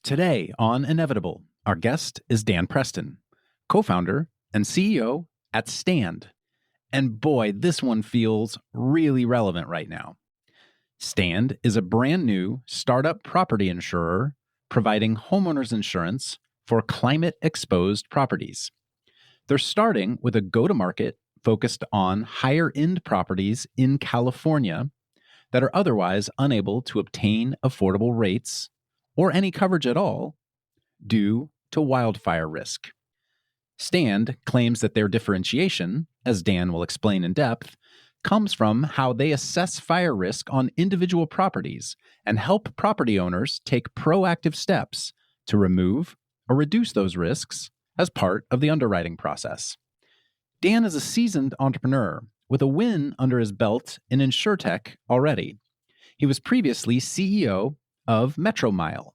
Today on Inevitable, our guest is Dan Preston, co-founder and CEO at Stand. And boy, this one feels really relevant right now. Stand is a brand new startup property insurer providing homeowners insurance for climate-exposed properties. They're starting with a go-to-market focused on higher-end properties in California that are otherwise unable to obtain affordable rates or any coverage at all due to wildfire risk. Stand claims that their differentiation, as Dan will explain in depth, comes from how they assess fire risk on individual properties and help property owners take proactive steps to remove or reduce those risks as part of the underwriting process. Dan is a seasoned entrepreneur with a win under his belt in InsurTech already. He was previously CEO of Metromile,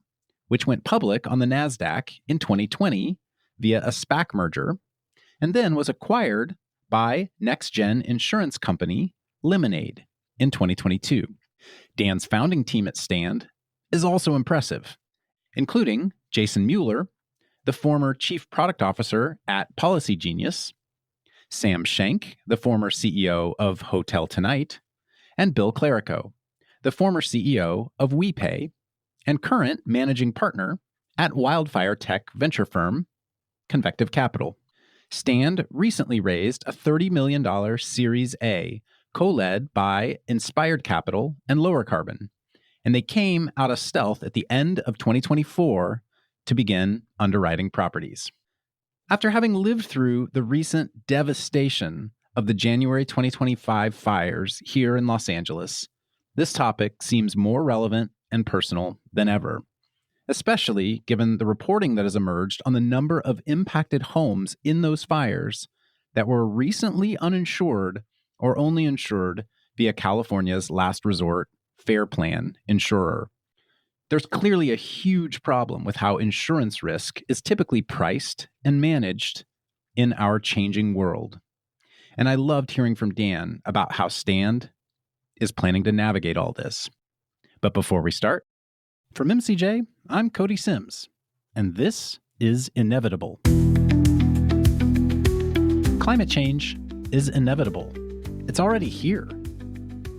which went public on the NASDAQ in 2020 via a SPAC merger, and then was acquired by NextGen insurance company Lemonade in 2022. Dan's founding team at Stand is also impressive, including Jason Mueller, the former chief product officer at Policy Genius, Sam Schenk, the former CEO of Hotel Tonight, and Bill Clerico, the former CEO of WePay and current managing partner at Wildfire tech venture firm Convective Capital. Stand recently raised a $30 million Series A, co-led by Inspired Capital and Lowercarbon, and they came out of stealth at the end of 2024 to begin underwriting properties. After having lived through the recent devastation of the January 2025 fires here in Los Angeles, this topic seems more relevant and personal than ever, especially given the reporting that has emerged on the number of impacted homes in those fires that were recently uninsured or only insured via California's last resort Fair Plan insurer. There's clearly a huge problem with how insurance risk is typically priced and managed in our changing world. And I loved hearing from Dan about how Stand is planning to navigate all this. But before we start, from MCJ, I'm Cody Sims, and this is Inevitable. Climate change is inevitable. It's already here.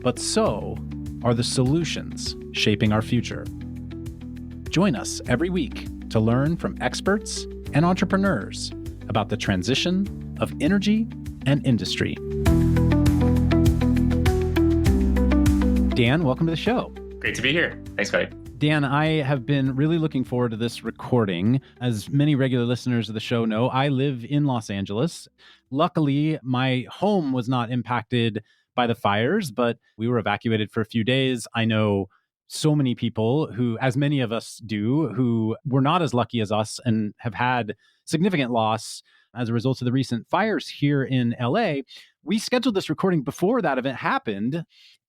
But so are the solutions shaping our future. Join us every week to learn from experts and entrepreneurs about the transition of energy and industry. Dan, welcome to the show. Great to be here. Thanks, Cody. Dan, I have been really looking forward to this recording. As many regular listeners of the show know, I live in Los Angeles. Luckily, my home was not impacted by the fires, but we were evacuated for a few days. I know so many people who, as many of us do, who were not as lucky as us and have had significant loss as a result of the recent fires here in LA. We scheduled this recording before that event happened.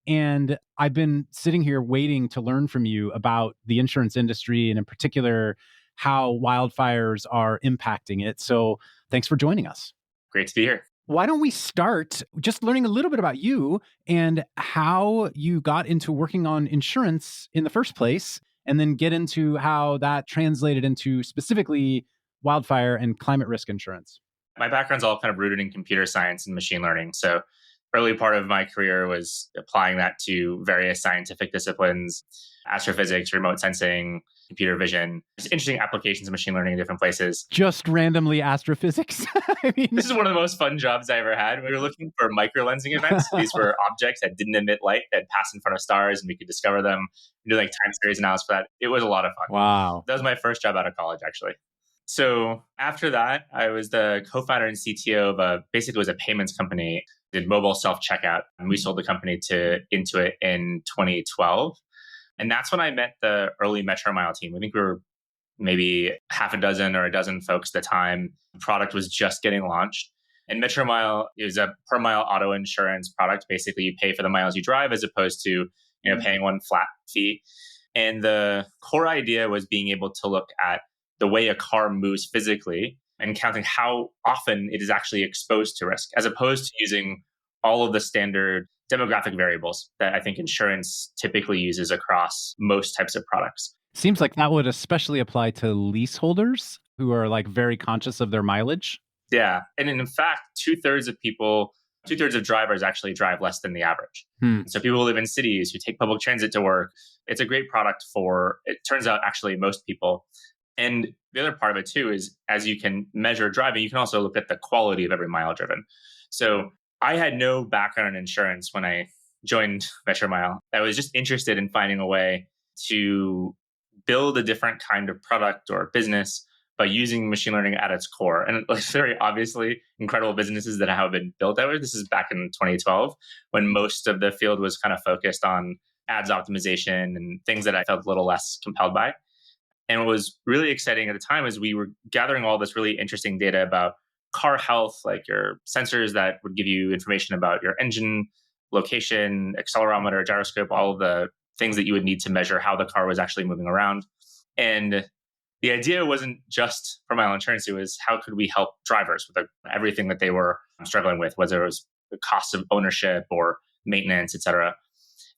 And I've been sitting here waiting to learn from you about the insurance industry and in particular, how wildfires are impacting it. So thanks for joining us. Great to be here. Why don't we start just learning a little bit about you and how you got into working on insurance in the first place, and then get into how that translated into specifically wildfire and climate risk insurance. My background's all kind of rooted in computer science and machine learning. So early part of my career was applying that to various scientific disciplines, astrophysics, remote sensing, computer vision, just interesting applications of machine learning in different places. Just randomly astrophysics? I mean, this is one of the most fun jobs I ever had. We were looking for microlensing events. These were objects that didn't emit light that passed in front of stars and we could discover them. We did like time series analysis for that. It was a lot of fun. Wow. That was my first job out of college, actually. So after that, I was the co-founder and CTO of basically it was a payments company, did mobile self-checkout. And we sold the company to Intuit in 2012. And that's when I met the early Metromile team. I think we were maybe half a dozen or a dozen folks at the time. The product was just getting launched. And Metromile is a per mile auto insurance product. Basically, you pay for the miles you drive as opposed to paying one flat fee. And the core idea was being able to look at the way a car moves physically and counting how often it is actually exposed to risk, as opposed to using all of the standard demographic variables that I think insurance typically uses across most types of products. Seems like that would especially apply to leaseholders who are like very conscious of their mileage. Yeah. And in fact, two-thirds of drivers actually drive less than the average. Hmm. So people who live in cities, who take public transit to work, it's a great product for, it turns out, actually most people. And the other part of it too is as you can measure driving, you can also look at the quality of every mile driven. So I had no background in insurance when I joined Metromile. I was just interested in finding a way to build a different kind of product or business by using machine learning at its core. And it's very obviously incredible businesses that have been built that way. This is back in 2012 when most of the field was kind of focused on ads optimization and things that I felt a little less compelled by. And what was really exciting at the time is we were gathering all this really interesting data about car health, like your sensors that would give you information about your engine, location, accelerometer, gyroscope, all of the things that you would need to measure how the car was actually moving around. And the idea wasn't just for mile insurance, it was how could we help drivers with everything that they were struggling with, whether it was the cost of ownership or maintenance, et cetera.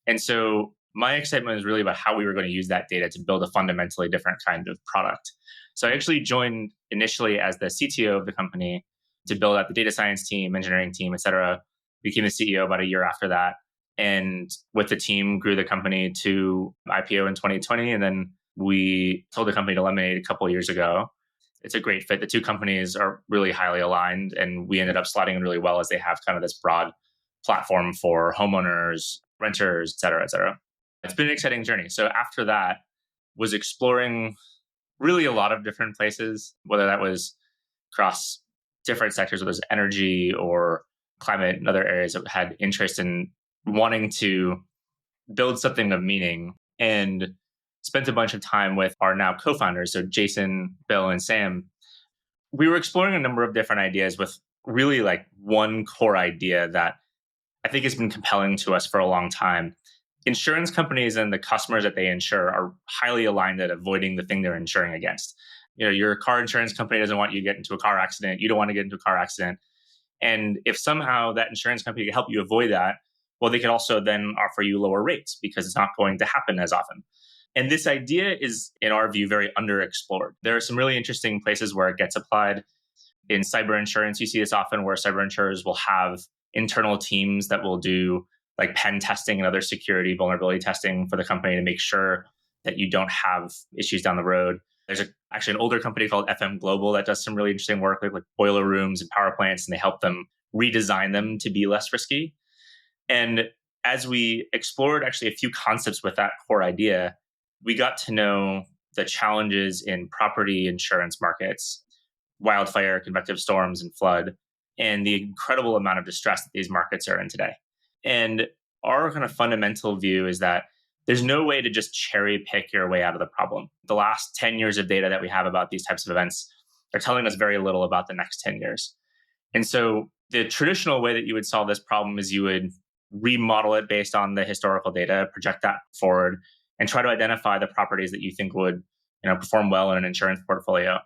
And so my excitement was really about how we were going to use that data to build a fundamentally different kind of product. So I actually joined initially as the CTO of the company to build out the data science team, engineering team, et cetera. Became the CEO about a year after that. And with the team, grew the company to IPO in 2020. And then we sold the company to Lemonade a couple of years ago. It's a great fit. The two companies are really highly aligned, and we ended up slotting in really well as they have kind of this broad platform for homeowners, renters, et cetera, et cetera. It's been an exciting journey. So after that, was exploring really a lot of different places, whether that was across different sectors, whether it's energy or climate and other areas that had interest in wanting to build something of meaning, and spent a bunch of time with our now co-founders, so Jason, Bill, and Sam. We were exploring a number of different ideas with really like one core idea that I think has been compelling to us for a long time. Insurance companies and the customers that they insure are highly aligned at avoiding the thing they're insuring against. You know, your car insurance company doesn't want you to get into a car accident. You don't want to get into a car accident. And if somehow that insurance company can help you avoid that, well, they could also then offer you lower rates because it's not going to happen as often. And this idea is, in our view, very underexplored. There are some really interesting places where it gets applied. In cyber insurance, you see this often where cyber insurers will have internal teams that will do like pen testing and other security vulnerability testing for the company to make sure that you don't have issues down the road. There's actually an older company called FM Global that does some really interesting work like boiler rooms and power plants, and they help them redesign them to be less risky. And as we explored actually a few concepts with that core idea, we got to know the challenges in property insurance markets, wildfire, convective storms, and flood, and the incredible amount of distress that these markets are in today. And our kind of fundamental view is that there's no way to just cherry pick your way out of the problem. The last 10 years of data that we have about these types of events are telling us very little about the next 10 years. And so the traditional way that you would solve this problem is you would remodel it based on the historical data, project that forward, and try to identify the properties that you think would, perform well in an insurance portfolio.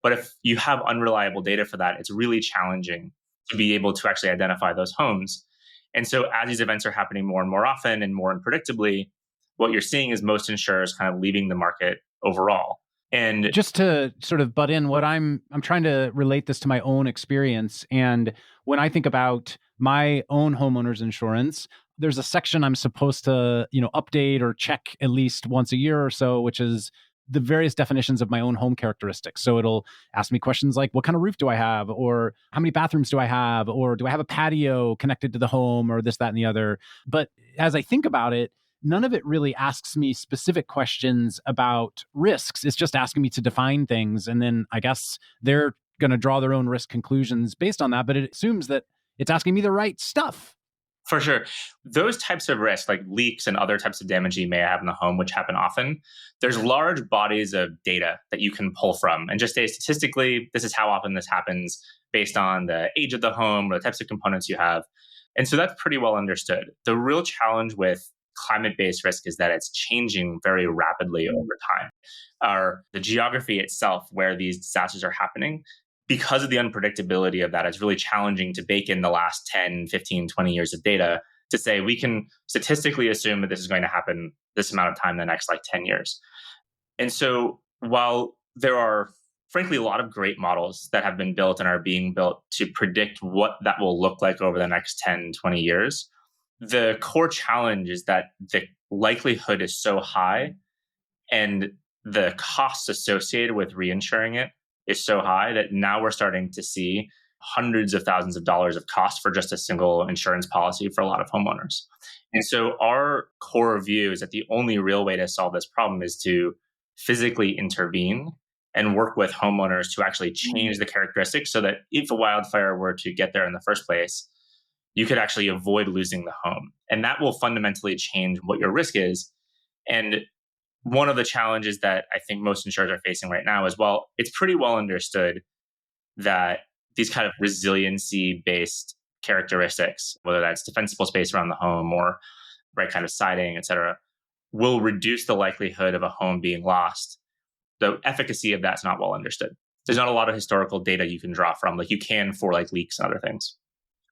But if you have unreliable data for that, it's really challenging to be able to actually identify those homes. And so as these events are happening more and more often and more unpredictably, what you're seeing is most insurers kind of leaving the market overall. And just to sort of butt in, what I'm trying to relate this to my own experience. And when I think about my own homeowners insurance, there's a section I'm supposed to, update or check at least once a year or so, which is the various definitions of my own home characteristics. So it'll ask me questions like, what kind of roof do I have? Or how many bathrooms do I have? Or do I have a patio connected to the home, or this, that, and the other? But as I think about it, none of it really asks me specific questions about risks. It's just asking me to define things. And then I guess they're going to draw their own risk conclusions based on that. But it assumes that it's asking me the right stuff. For sure. Those types of risks, like leaks and other types of damage you may have in the home, which happen often, there's large bodies of data that you can pull from and just say statistically, this is how often this happens based on the age of the home or the types of components you have. And so that's pretty well understood. The real challenge with climate-based risk is that it's changing very rapidly over time. The geography itself where these disasters are happening, because of the unpredictability of that, it's really challenging to bake in the last 10, 15, 20 years of data to say we can statistically assume that this is going to happen this amount of time in the next like 10 years. And so while there are frankly a lot of great models that have been built and are being built to predict what that will look like over the next 10, 20 years, the core challenge is that the likelihood is so high and the costs associated with reinsuring it is so high that now we're starting to see hundreds of thousands of dollars of cost for just a single insurance policy for a lot of homeowners. And so our core view is that the only real way to solve this problem is to physically intervene and work with homeowners to actually change the characteristics so that if a wildfire were to get there in the first place, you could actually avoid losing the home. And that will fundamentally change what your risk is. And one of the challenges that I think most insurers are facing right now is, well, it's pretty well understood that these kind of resiliency-based characteristics, whether that's defensible space around the home or right kind of siding, et cetera, will reduce the likelihood of a home being lost. The efficacy of that's not well understood. There's not a lot of historical data you can draw from, like you can for like leaks and other things.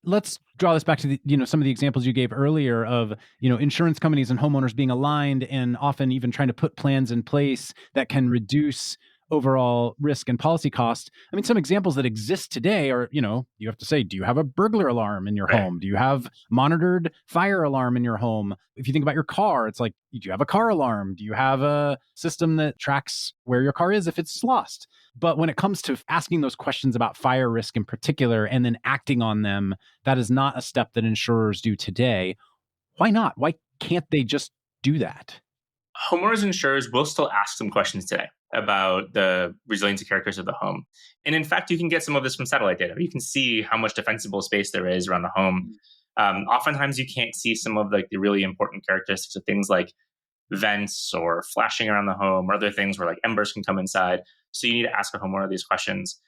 Let's draw this back to the, some of the examples you gave earlier of, insurance companies and homeowners being aligned and often even trying to put plans in place that can reduce overall risk and policy cost. I mean, some examples that exist today are, you have to say, do you have a burglar alarm in your home? Do you have monitored fire alarm in your home? If you think about your car, it's like, do you have a car alarm? Do you have a system that tracks where your car is if it's lost? But when it comes to asking those questions about fire risk in particular and then acting on them, that is not a step that insurers do today. Why not? Why can't they just do that? Homeowners insurers will still ask some questions today about the resiliency characteristics of the home. And in fact, you can get some of this from satellite data. You can see how much defensible space there is around the home. Oftentimes, you can't see some of the really important characteristics of things like vents or flashing around the home or other things where like embers can come inside. So you need to ask a homeowner these questions.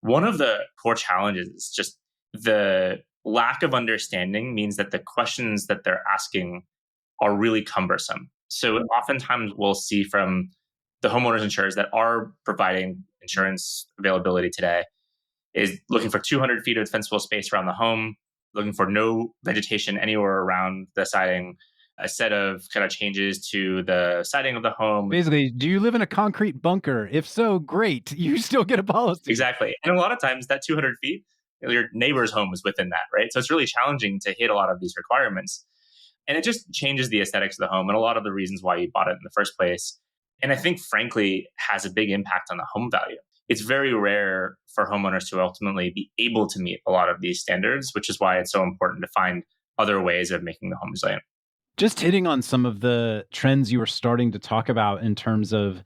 One of the core challenges is just the lack of understanding means that the questions that they're asking are really cumbersome. So oftentimes we'll see from the homeowners insurers that are providing insurance availability today is looking for 200 feet of defensible space around the home, looking for no vegetation anywhere around the siding, a set of kind of changes to the siding of the home. Basically, do you live in a concrete bunker? If so, great. You still get a policy. Exactly. And a lot of times that 200 feet, your neighbor's home is within that, right? So it's really challenging to hit a lot of these requirements. And it just changes the aesthetics of the home and a lot of the reasons why you bought it in the first place. And I think, frankly, has a big impact on the home value. It's very rare for homeowners to ultimately be able to meet a lot of these standards, which is why it's so important to find other ways of making the home resilient. Just hitting on some of the trends you were starting to talk about in terms of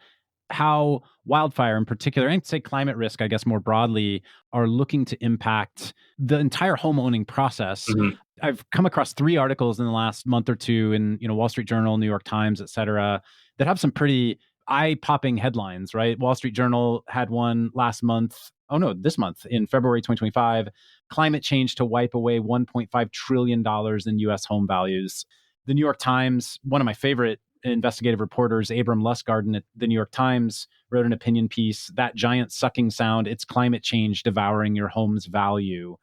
how wildfire in particular, and say climate risk, I guess more broadly, are looking to impact the entire home owning process. Mm-hmm. I've come across 3 articles in the last month or two in, Wall Street Journal, New York Times, et cetera, that have some pretty eye-popping headlines, right? Wall Street Journal had one this month in February 2025, climate change to wipe away $1.5 trillion in U.S. home values. The New York Times, one of my favorite investigative reporters, Abram Lustgarten at the New York Times, wrote an opinion piece, "That giant sucking sound, it's climate change devouring your home's value."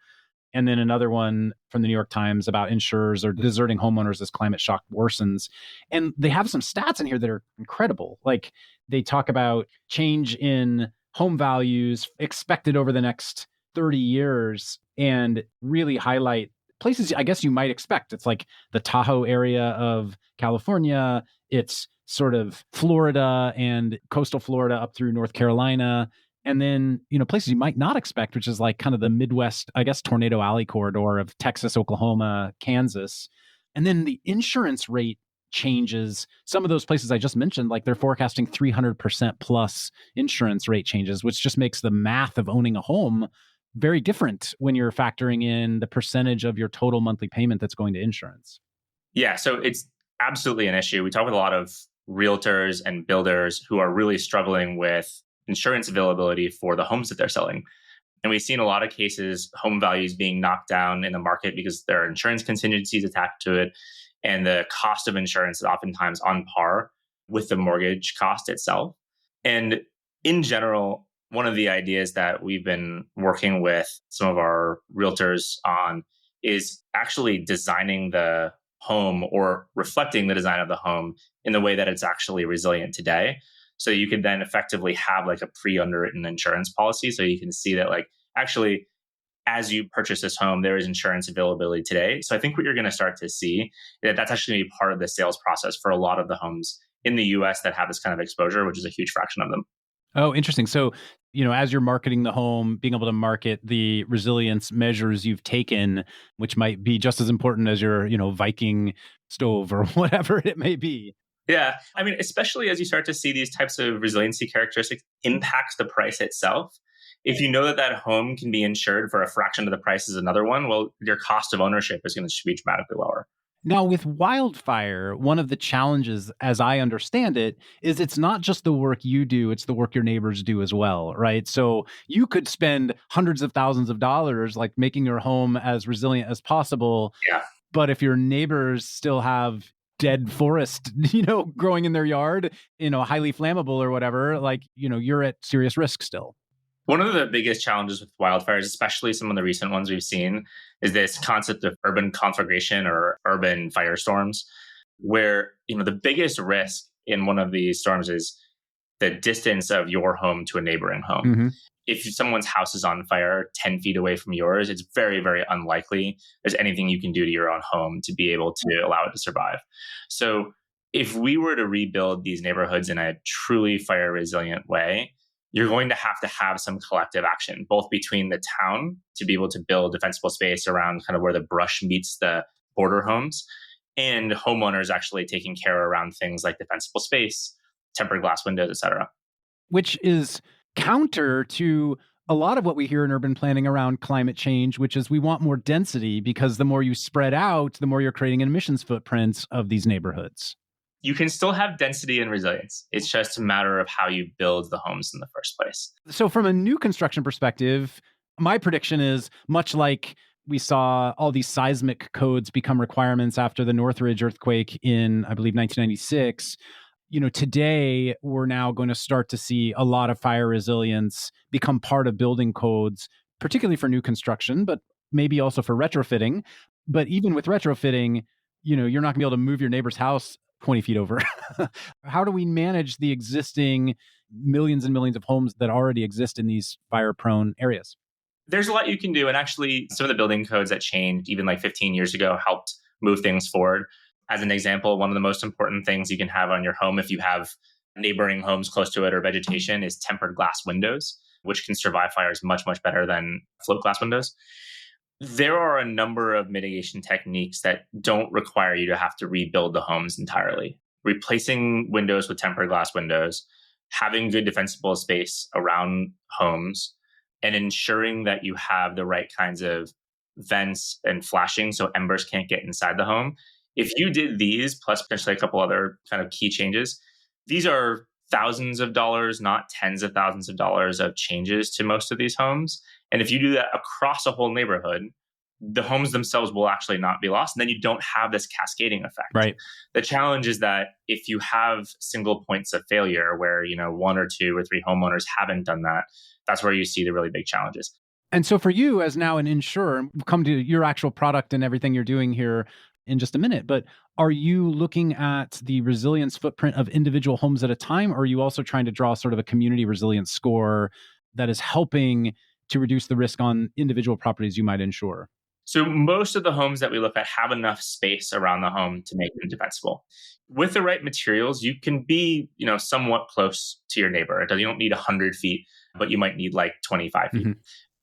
And then another one from the New York Times about insurers are deserting homeowners as climate shock worsens. And they have some stats in here that are incredible. Like they talk about change in home values expected over the next 30 years and really highlight places I guess you might expect. It's like the Tahoe area of California. It's sort of Florida and coastal Florida up through North Carolina. And then, places you might not expect, which is like kind of the Midwest, I guess, Tornado Alley corridor of Texas, Oklahoma, Kansas. And then the insurance rate changes. Some of those places I just mentioned, like they're forecasting 300% plus insurance rate changes, which just makes the math of owning a home very different when you're factoring in the percentage of your total monthly payment that's going to insurance. Yeah, so it's absolutely an issue. We talk with a lot of realtors and builders who are really struggling with insurance availability for the homes that they're selling. And we've seen a lot of cases, home values being knocked down in the market because there are insurance contingencies attached to it. And the cost of insurance is oftentimes on par with the mortgage cost itself. And in general, one of the ideas that we've been working with some of our realtors on is actually designing the home or reflecting the design of the home in the way that it's actually resilient today. So you could then effectively have like a pre-underwritten insurance policy. So you can see that like actually as you purchase this home, there is insurance availability today. So I think what you're going to start to see that that's actually going to be part of the sales process for a lot of the homes in the US that have this kind of exposure, which is a huge fraction of them. Oh, interesting. So, as you're marketing the home, being able to market the resilience measures you've taken, which might be just as important as your, Viking stove or whatever it may be. Yeah. I mean, especially as you start to see these types of resiliency characteristics impact the price itself. If you know that that home can be insured for a fraction of the price as another one, well, your cost of ownership is going to be dramatically lower. Now, with Wildfire, one of the challenges, as I understand it, is it's not just the work you do, it's the work your neighbors do as well, right? So you could spend hundreds of thousands of dollars like making your home as resilient as possible. Yeah. But if your neighbors still have dead forest, growing in their yard, highly flammable or whatever, like, you're at serious risk still. One of the biggest challenges with wildfires, especially some of the recent ones we've seen, is this concept of urban conflagration or urban firestorms, where the biggest risk in one of these storms is the distance of your home to a neighboring home. Mm-hmm. If someone's house is on fire 10 feet away from yours, it's very, very unlikely there's anything you can do to your own home to be able to allow it to survive. So if we were to rebuild these neighborhoods in a truly fire resilient way, you're going to have some collective action, both between the town to be able to build defensible space around kind of where the brush meets the border homes, and homeowners actually taking care around things like defensible space, tempered glass windows, et cetera. Which is counter to a lot of what we hear in urban planning around climate change, which is we want more density because the more you spread out, the more you're creating an emissions footprint of these neighborhoods. You can still have density and resilience. It's just a matter of how you build the homes in the first place. So from a new construction perspective, my prediction is much like we saw all these seismic codes become requirements after the Northridge earthquake in, I believe, 1996. Today we're now going to start to see a lot of fire resilience become part of building codes, particularly for new construction, but maybe also for retrofitting. But even with retrofitting, you're not going to be able to move your neighbor's house 20 feet over. How do we manage the existing millions and millions of homes that already exist in these fire-prone areas? There's a lot you can do. And actually, some of the building codes that changed even like 15 years ago helped move things forward. As an example, one of the most important things you can have on your home if you have neighboring homes close to it or vegetation is tempered glass windows, which can survive fires much, much better than float glass windows. There are a number of mitigation techniques that don't require you to have to rebuild the homes entirely. Replacing windows with tempered glass windows, having good defensible space around homes, and ensuring that you have the right kinds of vents and flashing so embers can't get inside the home. If you did these, plus potentially a couple other kind of key changes, these are thousands of dollars, not tens of thousands of dollars of changes to most of these homes. And if you do that across a whole neighborhood, the homes themselves will actually not be lost. And then you don't have this cascading effect. Right. The challenge is that if you have single points of failure where, one or two or three homeowners haven't done that, that's where you see the really big challenges. And so for you as now an insurer, we'll come to your actual product and everything you're doing here in just a minute, but are you looking at the resilience footprint of individual homes at a time, or are you also trying to draw sort of a community resilience score that is helping to reduce the risk on individual properties you might insure? So most of the homes that we look at have enough space around the home to make them defensible. With the right materials, you can be, somewhat close to your neighbor. You don't need 100 feet, but you might need like 25 feet. Mm-hmm.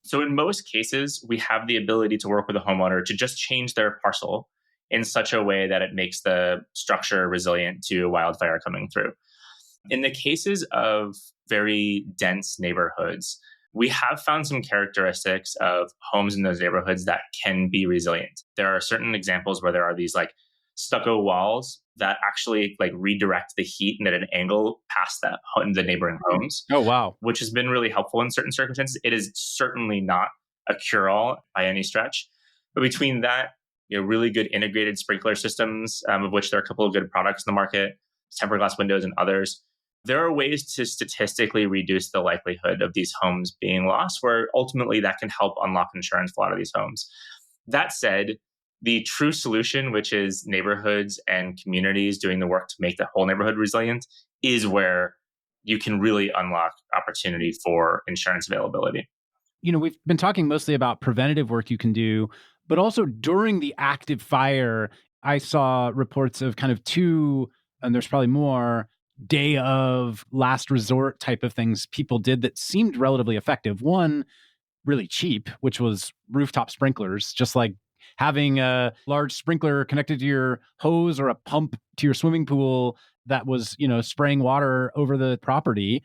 So in most cases, we have the ability to work with a homeowner to just change their parcel in such a way that it makes the structure resilient to a wildfire coming through. In the cases of very dense neighborhoods, we have found some characteristics of homes in those neighborhoods that can be resilient. There are certain examples where there are these like stucco walls that actually like redirect the heat at an angle past the neighboring homes. Oh, wow. Which has been really helpful in certain circumstances. It is certainly not a cure-all by any stretch. But between that, really good integrated sprinkler systems, of which there are a couple of good products in the market, tempered glass windows and others, there are ways to statistically reduce the likelihood of these homes being lost, where ultimately that can help unlock insurance for a lot of these homes. That said, The true solution, which is neighborhoods and communities doing the work to make the whole neighborhood resilient, is where you can really unlock opportunity for insurance availability. We've been talking mostly about preventative work you can do, but also during the active fire, I saw reports of kind of two, and there's probably more, day of last resort type of things people did that seemed relatively effective. One, really cheap, which was rooftop sprinklers, just like having a large sprinkler connected to your hose or a pump to your swimming pool that was, spraying water over the property.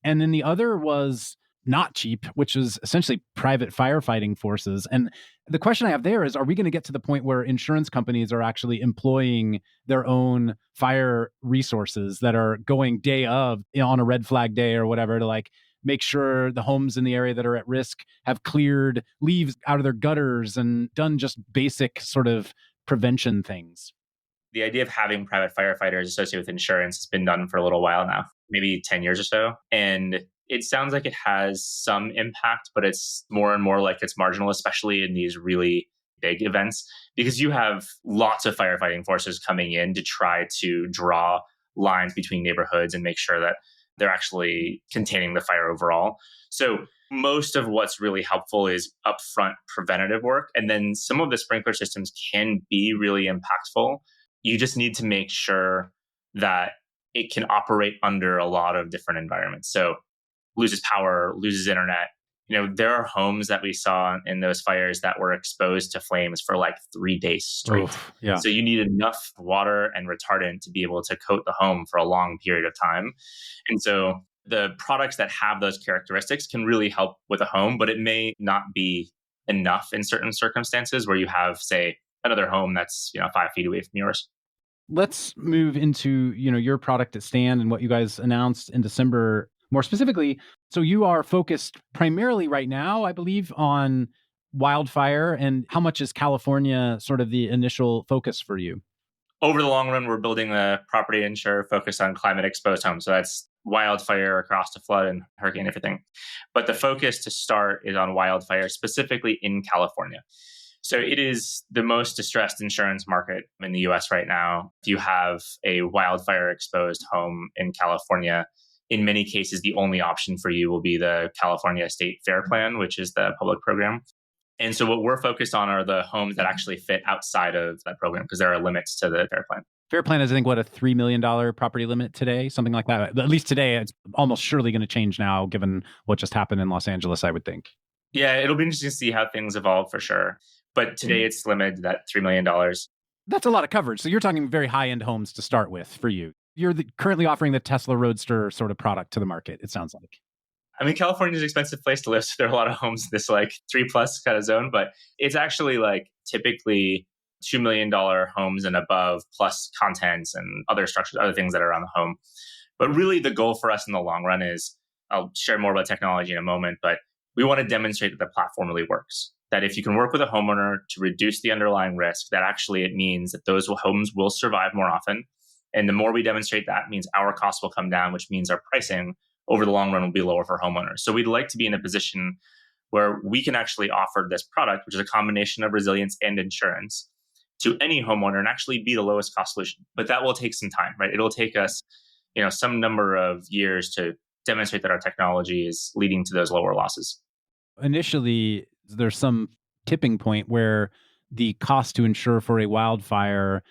And then the other was not cheap, which is essentially private firefighting forces. And the question I have there is, are we going to get to the point where insurance companies are actually employing their own fire resources that are going day of, on a red flag day or whatever, to like make sure the homes in the area that are at risk have cleared leaves out of their gutters and done just basic sort of prevention things? The idea of having private firefighters associated with insurance has been done for a little while now, maybe 10 years or so. And it sounds like it has some impact, but it's more and more like it's marginal, especially in these really big events, because you have lots of firefighting forces coming in to try to draw lines between neighborhoods and make sure that they're actually containing the fire overall. So most of what's really helpful is upfront preventative work. And then some of the sprinkler systems can be really impactful. You just need to make sure that it can operate under a lot of different environments. So loses power, loses internet. There are homes that we saw in those fires that were exposed to flames for like 3 days straight. Oof, yeah. So you need enough water and retardant to be able to coat the home for a long period of time. And so the products that have those characteristics can really help with a home, but it may not be enough in certain circumstances where you have, say, another home that's 5 feet away from yours. Let's move into your product at Stand and what you guys announced in December. More specifically, so you are focused primarily right now, I believe, on wildfire. And how much is California sort of the initial focus for you? Over the long run, we're building a property insurer focused on climate exposed homes. So that's wildfire across the flood and hurricane, everything. But the focus to start is on wildfire, specifically in California. So it is the most distressed insurance market in the US right now. If you have a wildfire exposed home in California, in many cases, the only option for you will be the California State Fair Plan, which is the public program. And so what we're focused on are the homes that actually fit outside of that program, because there are limits to the Fair Plan. Fair Plan is, I think, what, a $3 million property limit today, something like that. At least today, it's almost surely going to change now, given what just happened in Los Angeles, I would think. Yeah, it'll be interesting to see how things evolve for sure. But today it's limited at $3 million. That's a lot of coverage. So you're talking very high-end homes to start with for you. You're currently offering the Tesla Roadster sort of product to the market, it sounds like. I mean, California is an expensive place to live. So there are a lot of homes in this like 3+ kind of zone, but it's actually like typically $2 million homes and above, plus contents and other structures, other things that are around the home. But really the goal for us in the long run is, I'll share more about technology in a moment, but we want to demonstrate that the platform really works. That if you can work with a homeowner to reduce the underlying risk, that actually it means that those homes will survive more often. And the more we demonstrate that, means our costs will come down, which means our pricing over the long run will be lower for homeowners. So we'd like to be in a position where we can actually offer this product, which is a combination of resilience and insurance, to any homeowner and actually be the lowest cost solution. But that will take some time, right? It'll take us, some number of years to demonstrate that our technology is leading to those lower losses. Initially, there's some tipping point where the cost to insure for a wildfire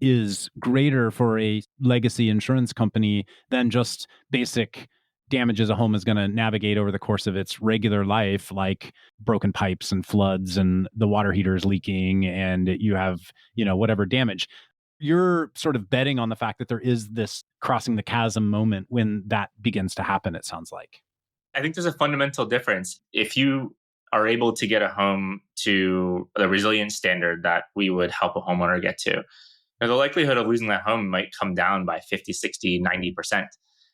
is greater for a legacy insurance company than just basic damages a home is going to navigate over the course of its regular life, like broken pipes and floods and the water heaters leaking and you have, whatever damage. You're sort of betting on the fact that there is this crossing the chasm moment when that begins to happen, it sounds like. I think there's a fundamental difference. If you are able to get a home to the resilience standard that we would help a homeowner get to, the likelihood of losing that home might come down by 50, 60, 90%.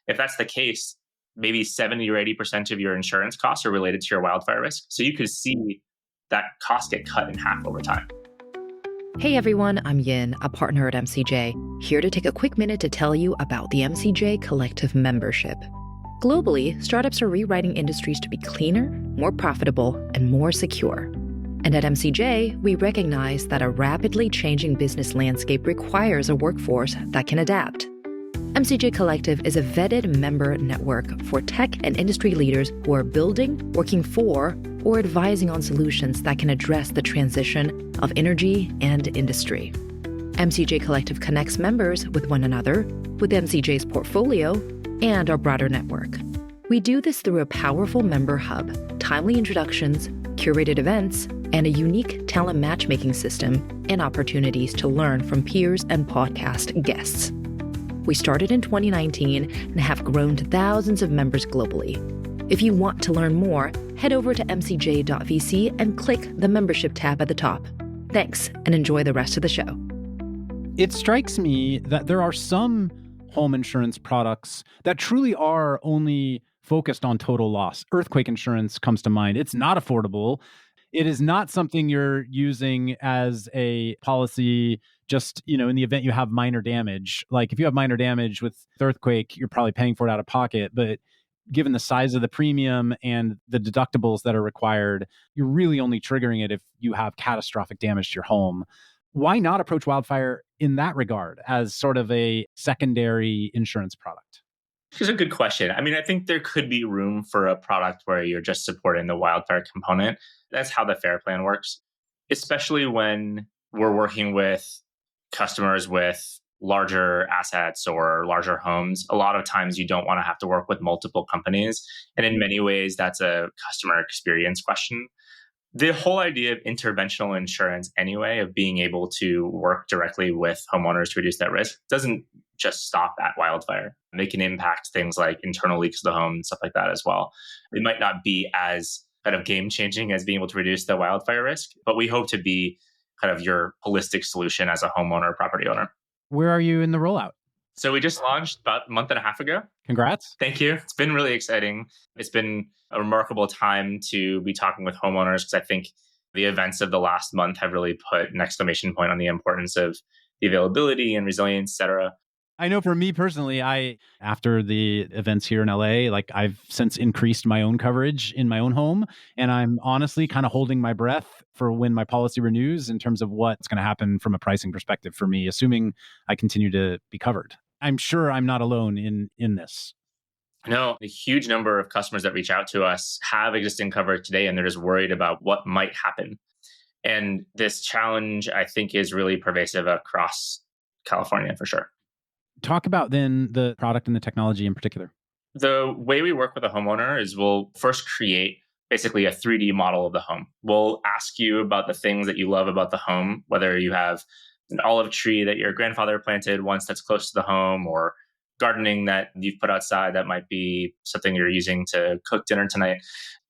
If that's the case, maybe 70 or 80% of your insurance costs are related to your wildfire risk. So you could see that cost get cut in half over time. Hey everyone, I'm Yin, a partner at MCJ, here to take a quick minute to tell you about the MCJ Collective membership. Globally, startups are rewriting industries to be cleaner, more profitable, and more secure. And at MCJ, we recognize that a rapidly changing business landscape requires a workforce that can adapt. MCJ Collective is a vetted member network for tech and industry leaders who are building, working for, or advising on solutions that can address the transition of energy and industry. MCJ Collective connects members with one another, with MCJ's portfolio, and our broader network. We do this through a powerful member hub, timely introductions, curated events, and a unique talent matchmaking system and opportunities to learn from peers and podcast guests. We started in 2019 and have grown to thousands of members globally. If you want to learn more, head over to mcj.vc and click the membership tab at the top. Thanks, and enjoy the rest of the show. It strikes me that there are some home insurance products that truly are only focused on total loss. Earthquake insurance comes to mind. It's not affordable. It is not something you're using as a policy just, in the event you have minor damage. Like if you have minor damage with earthquake, you're probably paying for it out of pocket. But given the size of the premium and the deductibles that are required, you're really only triggering it if you have catastrophic damage to your home. Why not approach Wildfire in that regard as sort of a secondary insurance product? It's a good question. I mean, I think there could be room for a product where you're just supporting the Wildfire component. That's how the FAIR plan works, especially when we're working with customers with larger assets or larger homes. A lot of times you don't want to have to work with multiple companies. And in many ways, that's a customer experience question. The whole idea of interventional insurance anyway, of being able to work directly with homeowners to reduce that risk, doesn't just stop at Wildfire. They can impact things like internal leaks of the home and stuff like that as well. It might not be as kind of game changing as being able to reduce the wildfire risk, but we hope to be kind of your holistic solution as a homeowner property owner. Where are you in the rollout? So we just launched about a month and a half ago. Congrats. Thank you. It's been really exciting. It's been a remarkable time to be talking with homeowners because I think the events of the last month have really put an exclamation point on the importance of the availability and resilience, et cetera. I know for me personally, after the events here in LA, I've since increased my own coverage in my own home. And I'm honestly kind of holding my breath for when my policy renews in terms of what's going to happen from a pricing perspective for me, assuming I continue to be covered. I'm sure I'm not alone in this. No, a huge number of customers that reach out to us have existing coverage today, and they're just worried about what might happen. And this challenge, I think, is really pervasive across California for sure. Talk about then the product and the technology in particular. The way we work with a homeowner is we'll first create basically a 3D model of the home. We'll ask you about the things that you love about the home, whether you have an olive tree that your grandfather planted once that's close to the home, or gardening that you've put outside that might be something you're using to cook dinner tonight.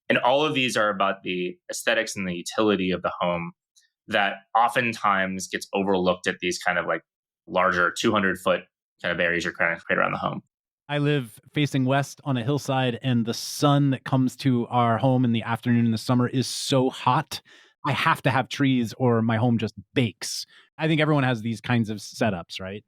And all of these are about the aesthetics and the utility of the home that oftentimes gets overlooked at these kind of like larger 200-foot kind of areas you're trying to create around the home. I live facing west on a hillside, and the sun that comes to our home in the afternoon in the summer is so hot. I have to have trees or my home just bakes. I think everyone has these kinds of setups, right?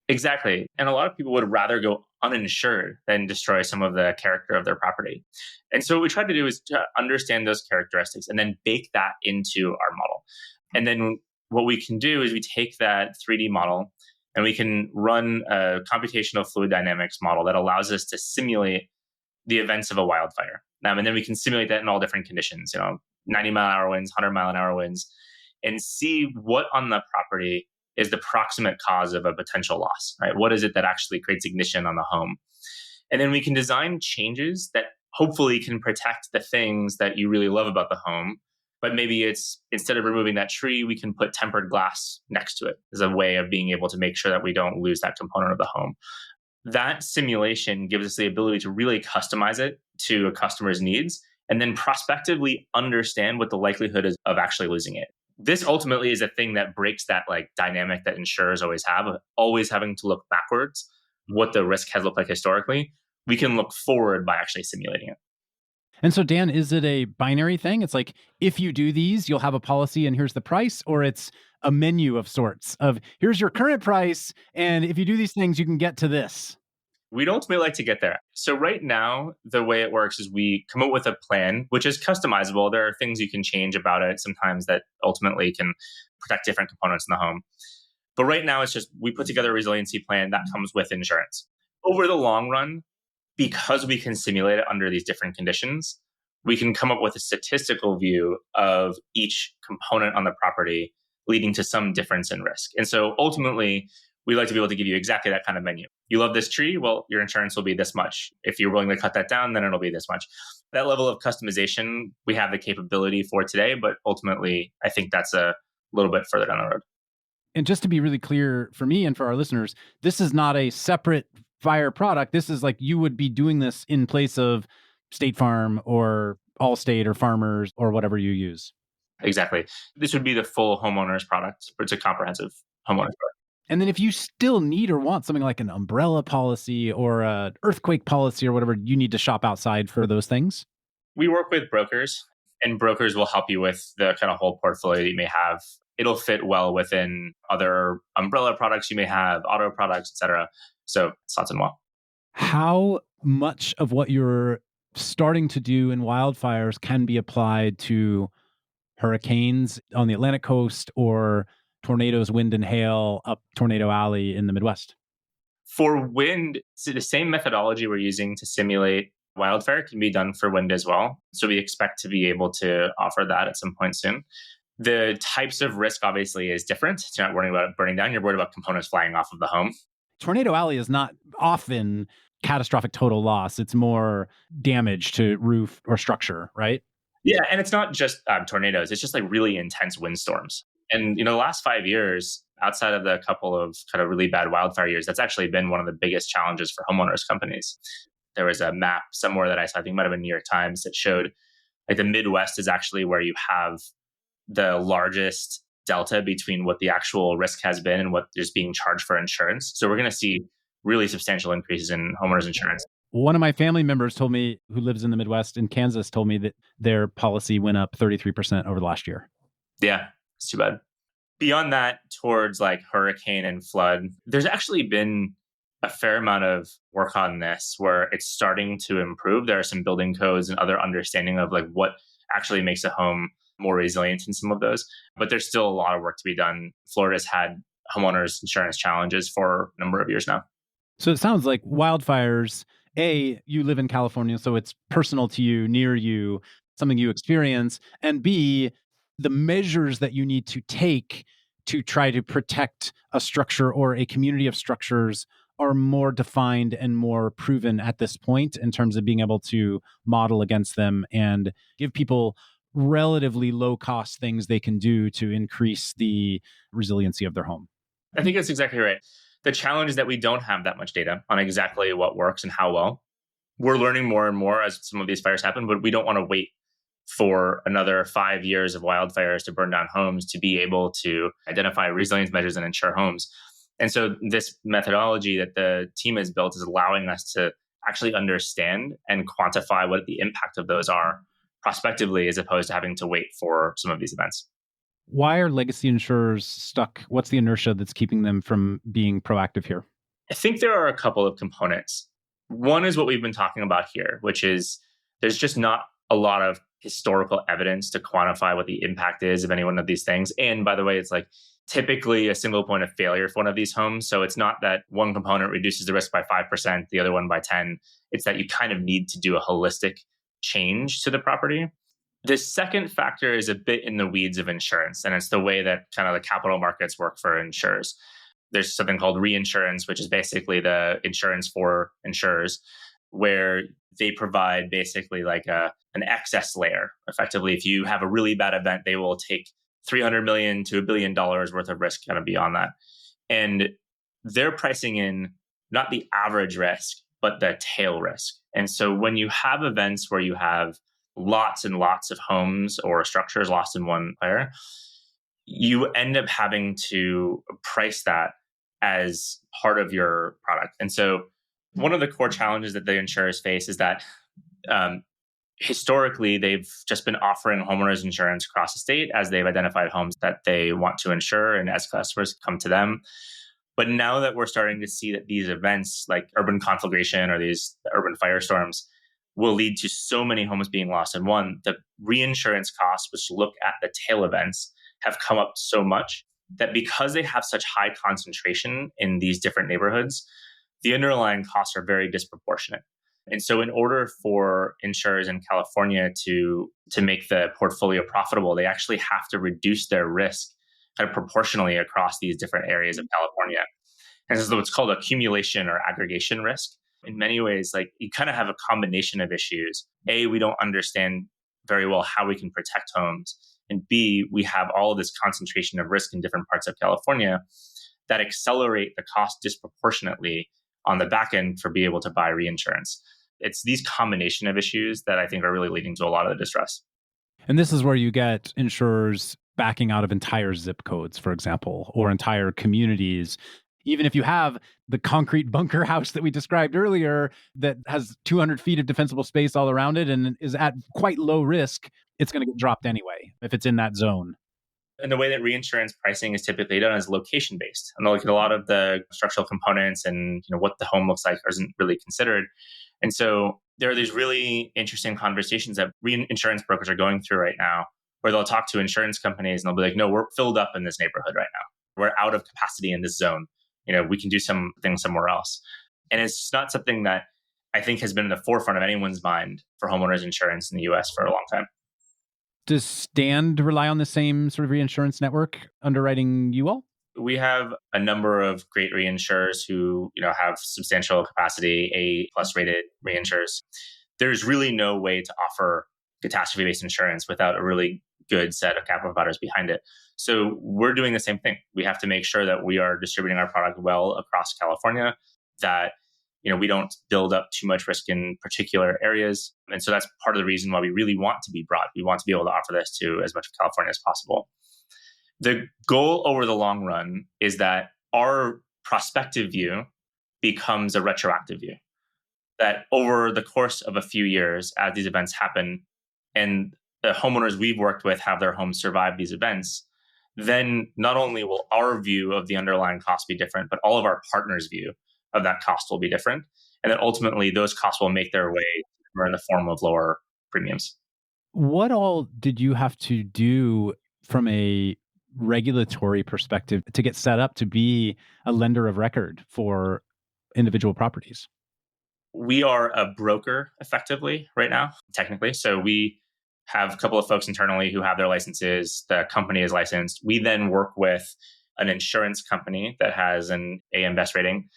Exactly. And a lot of people would rather go uninsured than destroy some of the character of their property. And so what we try to do is to understand those characteristics and then bake that into our model. And then what we can do is we take that 3D model and we can run a computational fluid dynamics model that allows us to simulate the events of a wildfire. And then we can simulate that in all different conditions, 90-mile-an-hour winds, 100-mile-an-hour winds, and see what on the property is the proximate cause of a potential loss, right? What is it that actually creates ignition on the home? And then we can design changes that hopefully can protect the things that you really love about the home. But maybe it's, instead of removing that tree, we can put tempered glass next to it as a way of being able to make sure that we don't lose that component of the home. That simulation gives us the ability to really customize it to a customer's needs and then prospectively understand what the likelihood is of actually losing it. This ultimately is a thing that breaks that dynamic that insurers always have, of always having to look backwards, what the risk has looked like historically. We can look forward by actually simulating it. And so, Dan, is it a binary thing? It's like, if you do these, you'll have a policy and here's the price, or it's a menu of sorts of here's your current price. And if you do these things, you can get to this. We'd ultimately like to get there. So right now, the way it works is we come up with a plan, which is customizable. There are things you can change about it sometimes that ultimately can protect different components in the home. But right now, it's just we put together a resiliency plan that comes with insurance. Over the long run, because we can simulate it under these different conditions, we can come up with a statistical view of each component on the property, leading to some difference in risk. And so ultimately, we like to be able to give you exactly that kind of menu. You love this tree? Well, your insurance will be this much. If you're willing to cut that down, then it'll be this much. That level of customization, we have the capability for today, but ultimately, I think that's a little bit further down the road. And just to be really clear for me and for our listeners, this is not a separate fire product. This is like you would be doing this in place of State Farm or Allstate or Farmers or whatever you use. Exactly. This would be the full homeowners product. It's a comprehensive homeowners product. And then if you still need or want something like an umbrella policy or an earthquake policy or whatever, you need to shop outside for those things. We work with brokers, and brokers will help you with the kind of whole portfolio that you may have. It'll fit well within other umbrella products you may have, auto products, et cetera. So it's lots and well. How much of what you're starting to do in wildfires can be applied to hurricanes on the Atlantic coast or tornadoes, wind and hail up Tornado Alley in the Midwest? For wind, so the same methodology we're using to simulate wildfire can be done for wind as well. So we expect to be able to offer that at some point soon. The types of risk obviously is different. You're not worrying about it burning down. You're worried about components flying off of the home. Tornado Alley is not often catastrophic total loss. It's more damage to roof or structure, right? Yeah, and it's not just tornadoes. It's just like really intense windstorms. And the last 5 years, outside of the couple of kind of really bad wildfire years, that's actually been one of the biggest challenges for homeowners companies. There was a map somewhere that I saw, I think it might have been New York Times, that showed like the Midwest is actually where you have the largest delta between what the actual risk has been and what is being charged for insurance. So we're going to see really substantial increases in homeowners insurance. One of my family members told me, who lives in the Midwest in Kansas, told me that their policy went up 33% over the last year. Yeah, it's too bad. Beyond that, towards like hurricane and flood, there's actually been a fair amount of work on this where it's starting to improve. There are some building codes and other understanding of like what actually makes a home more resilient in some of those. But there's still a lot of work to be done. Florida's had homeowners insurance challenges for a number of years now. So it sounds like wildfires, A, you live in California, so it's personal to you, near you, something you experience. And B, the measures that you need to take to try to protect a structure or a community of structures are more defined and more proven at this point in terms of being able to model against them and give people relatively low cost things they can do to increase the resiliency of their home. I think that's exactly right. The challenge is that we don't have that much data on exactly what works and how well. We're learning more and more as some of these fires happen, but we don't want to wait for another 5 years of wildfires to burn down homes to be able to identify resilience measures and insure homes. And so this methodology that the team has built is allowing us to actually understand and quantify what the impact of those are prospectively, as opposed to having to wait for some of these events. Why are legacy insurers stuck? What's the inertia that's keeping them from being proactive here? I think there are a couple of components. One is what we've been talking about here, which is there's just not a lot of historical evidence to quantify what the impact is of any one of these things. And by the way, it's like typically a single point of failure for one of these homes. So it's not that one component reduces the risk by 5%, the other one by 10. It's that you kind of need to do a holistic change to the property. The second factor is a bit in the weeds of insurance, and it's the way that kind of the capital markets work for insurers. There's something called reinsurance, which is basically the insurance for insurers, where they provide basically like an excess layer. Effectively, if you have a really bad event, they will take $300 million to $1 billion worth of risk kind of beyond that. And they're pricing in not the average risk, but the tail risk. And so when you have events where you have lots and lots of homes or structures lost in one fire, you end up having to price that as part of your product. And so one of the core challenges that the insurers face is that historically, they've just been offering homeowners insurance across the state as they've identified homes that they want to insure and as customers come to them. But now that we're starting to see that these events like urban conflagration or these urban firestorms will lead to so many homes being lost. And one, the reinsurance costs, which look at the tail events, have come up so much that because they have such high concentration in these different neighborhoods, the underlying costs are very disproportionate. And so in order for insurers in California to make the portfolio profitable, they actually have to reduce their risk kind of proportionally across these different areas of California. And this is what's called accumulation or aggregation risk. In many ways, like you kind of have a combination of issues. A, we don't understand very well how we can protect homes. And B, we have all of this concentration of risk in different parts of California that accelerate the cost disproportionately on the back end for being able to buy reinsurance. It's these combination of issues that I think are really leading to a lot of the distress. And this is where you get insurers backing out of entire zip codes, for example, or entire communities. Even if you have the concrete bunker house that we described earlier that has 200 feet of defensible space all around it and is at quite low risk, it's going to get dropped anyway if it's in that zone. And the way that reinsurance pricing is typically done is location based. And they'll look at a lot of the structural components and what the home looks like isn't really considered. And so there are these really interesting conversations that reinsurance brokers are going through right now, where they'll talk to insurance companies and they'll be like, no, we're filled up in this neighborhood right now. We're out of capacity in this zone. We can do some things somewhere else. And it's just not something that I think has been in the forefront of anyone's mind for homeowners insurance in the US for a long time. Does Stand rely on the same sort of reinsurance network underwriting you all? We have a number of great reinsurers who, have substantial capacity, A+ rated reinsurers. There's really no way to offer catastrophe-based insurance without a really good set of capital providers behind it. So we're doing the same thing. We have to make sure that we are distributing our product well across California, that we don't build up too much risk in particular areas. And so that's part of the reason why we really want to be broad. We want to be able to offer this to as much of California as possible. The goal over the long run is that our prospective view becomes a retroactive view. That over the course of a few years, as these events happen, and the homeowners we've worked with have their homes survive these events, then not only will our view of the underlying cost be different, but all of our partners' view of that cost will be different. And then ultimately, those costs will make their way in the form of lower premiums. What all did you have to do from a regulatory perspective to get set up to be a lender of record for individual properties? We are a broker effectively right now, technically. So we have a couple of folks internally who have their licenses. The company is licensed. We then work with an insurance company that has an AM Best rating,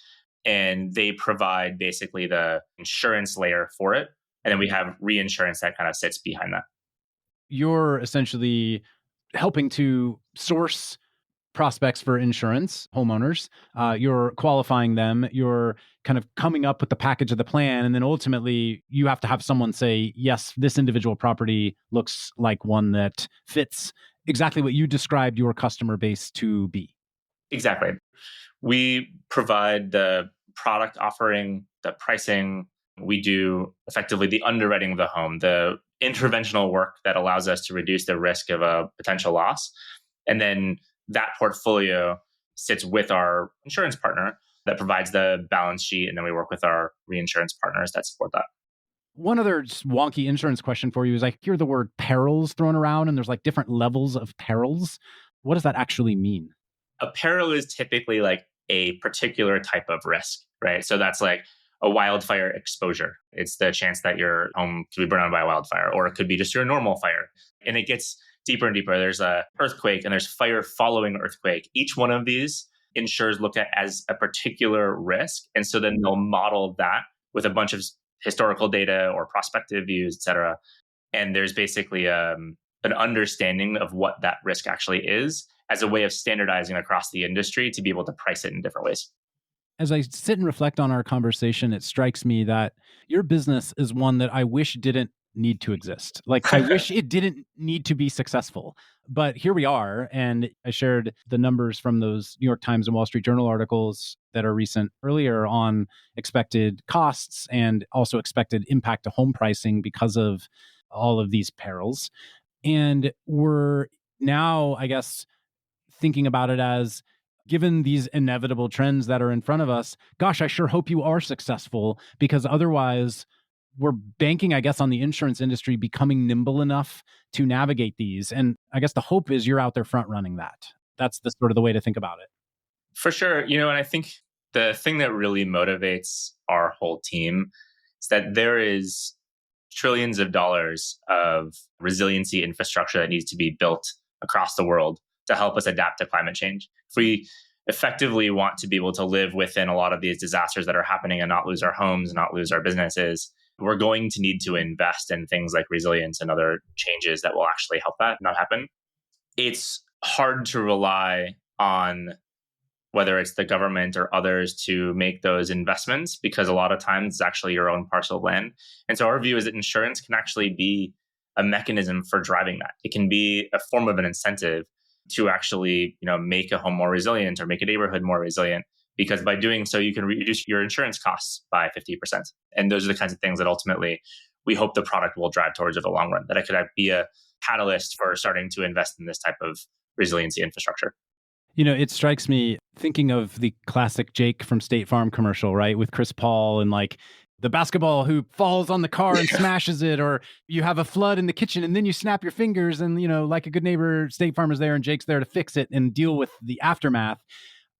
and they provide basically the insurance layer for it. And then we have reinsurance that kind of sits behind that. You're essentially helping to source prospects for insurance, homeowners. You're qualifying them. You're kind of coming up with the package of the plan. And then ultimately, you have to have someone say, yes, this individual property looks like one that fits exactly what you described your customer base to be. Exactly. We provide the product offering, the pricing. We do effectively the underwriting of the home, the interventional work that allows us to reduce the risk of a potential loss. And then that portfolio sits with our insurance partner that provides the balance sheet. And then we work with our reinsurance partners that support that. One other just wonky insurance question for you is I hear the word perils thrown around and there's like different levels of perils. What does that actually mean? A peril is typically like a particular type of risk, right? So that's like a wildfire exposure. It's the chance that your home could be burned down by a wildfire, or it could be just your normal fire. And it gets deeper and deeper. There's a earthquake and there's fire following earthquake. Each one of these insurers look at as a particular risk. And so then they'll model that with a bunch of historical data or prospective views, et cetera. And there's basically an understanding of what that risk actually is as a way of standardizing across the industry to be able to price it in different ways. As I sit and reflect on our conversation, it strikes me that your business is one that I wish didn't need to exist. Like, I wish it didn't need to be successful. But here we are. And I shared the numbers from those New York Times and Wall Street Journal articles that are recent earlier on expected costs and also expected impact to home pricing because of all of these perils. And we're now, I guess, thinking about it as given these inevitable trends that are in front of us, gosh, I sure hope you are successful, because otherwise we're banking, I guess, on the insurance industry becoming nimble enough to navigate these. And I guess the hope is you're out there front running that. That's the sort of the way to think about it. For sure. And I think the thing that really motivates our whole team is that there is trillions of dollars of resiliency infrastructure that needs to be built across the world to help us adapt to climate change. If we effectively want to be able to live within a lot of these disasters that are happening and not lose our homes, not lose our businesses, we're going to need to invest in things like resilience and other changes that will actually help that not happen. It's hard to rely on whether it's the government or others to make those investments, because a lot of times it's actually your own parcel of land. And so our view is that insurance can actually be a mechanism for driving that. It can be a form of an incentive to actually, make a home more resilient or make a neighborhood more resilient, because by doing so, you can reduce your insurance costs by 50%. And those are the kinds of things that ultimately we hope the product will drive towards in the long run, that it could be a catalyst for starting to invest in this type of resiliency infrastructure. It strikes me thinking of the classic Jake from State Farm commercial, right? With Chris Paul and the basketball who falls on the car and smashes it, or you have a flood in the kitchen and then you snap your fingers and, like a good neighbor, State Farm is there and Jake's there to fix it and deal with the aftermath.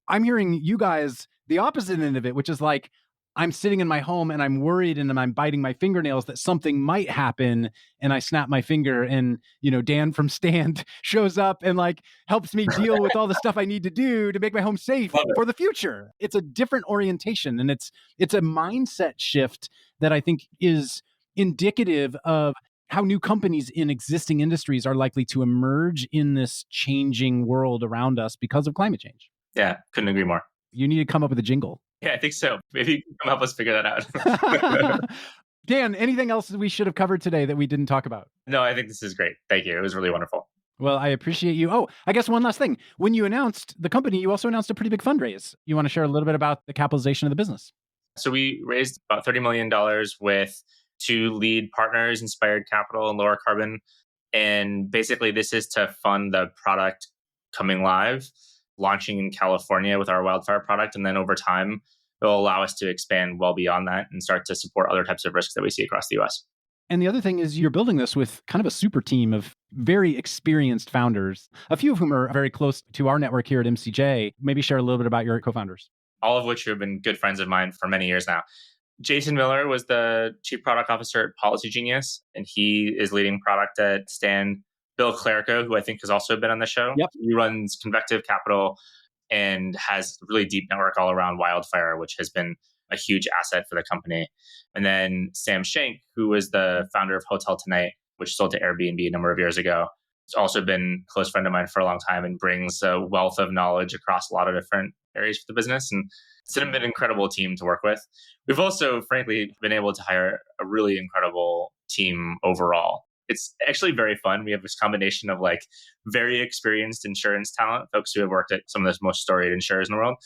I'm hearing you guys, the opposite end of it, which is I'm sitting in my home and I'm worried and I'm biting my fingernails that something might happen, and I snap my finger and, Dan from Stand shows up and helps me deal with all the stuff I need to do to make my home safe for the future. It's a different orientation, and it's a mindset shift that I think is indicative of how new companies in existing industries are likely to emerge in this changing world around us because of climate change. Yeah, couldn't agree more. You need to come up with a jingle. Yeah, I think so. Maybe you can help us figure that out. Dan, anything else we should have covered today that we didn't talk about? No, I think this is great. Thank you. It was really wonderful. Well, I appreciate you. Oh, I guess one last thing. When you announced the company, you also announced a pretty big fundraise. You want to share a little bit about the capitalization of the business? So we raised about $30 million with two lead partners, Inspired Capital and Lowercarbon. And basically, this is to fund the product coming live, launching in California with our Wildfire product. And then over time, it will allow us to expand well beyond that and start to support other types of risks that we see across the US. And the other thing is you're building this with kind of a super team of very experienced founders, a few of whom are very close to our network here at MCJ. Maybe share a little bit about your co-founders. All of which have been good friends of mine for many years now. Jason Miller was the Chief Product Officer at Policy Genius, and he is leading product at Stand. Bill Clerico, who I think has also been on the show. Yep. He runs Convective Capital and has a really deep network all around Wildfire, which has been a huge asset for the company. And then Sam Schenk, who was the founder of Hotel Tonight, which sold to Airbnb a number of years ago. He's also been a close friend of mine for a long time and brings a wealth of knowledge across a lot of different areas for the business. And it's been an incredible team to work with. We've also, frankly, been able to hire a really incredible team overall. It's actually very fun. We have this combination of very experienced insurance talent, folks who have worked at some of the most storied insurers in the world,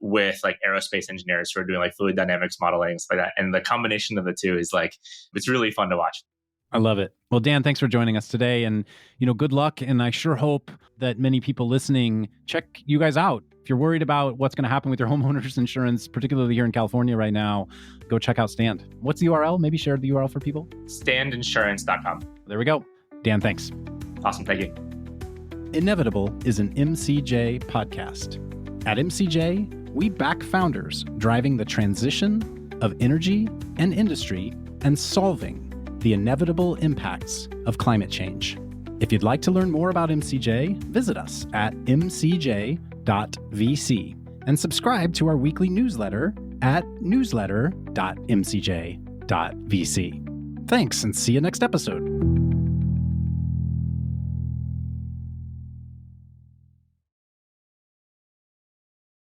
with aerospace engineers who are doing fluid dynamics modeling and stuff like that. And the combination of the two is it's really fun to watch. I love it. Well, Dan, thanks for joining us today. And, good luck. And I sure hope that many people listening check you guys out. If you're worried about what's going to happen with your homeowners insurance, particularly here in California right now, go check out Stand. What's the URL? Maybe share the URL for people. Standinsurance.com. There we go. Dan, thanks. Awesome. Thank you. Inevitable is an MCJ podcast. At MCJ, we back founders driving the transition of energy and industry and solving the inevitable impacts of climate change. If you'd like to learn more about MCJ, visit us at mcj.vc and subscribe to our weekly newsletter at newsletter.mcj.vc. Thanks, and see you next episode.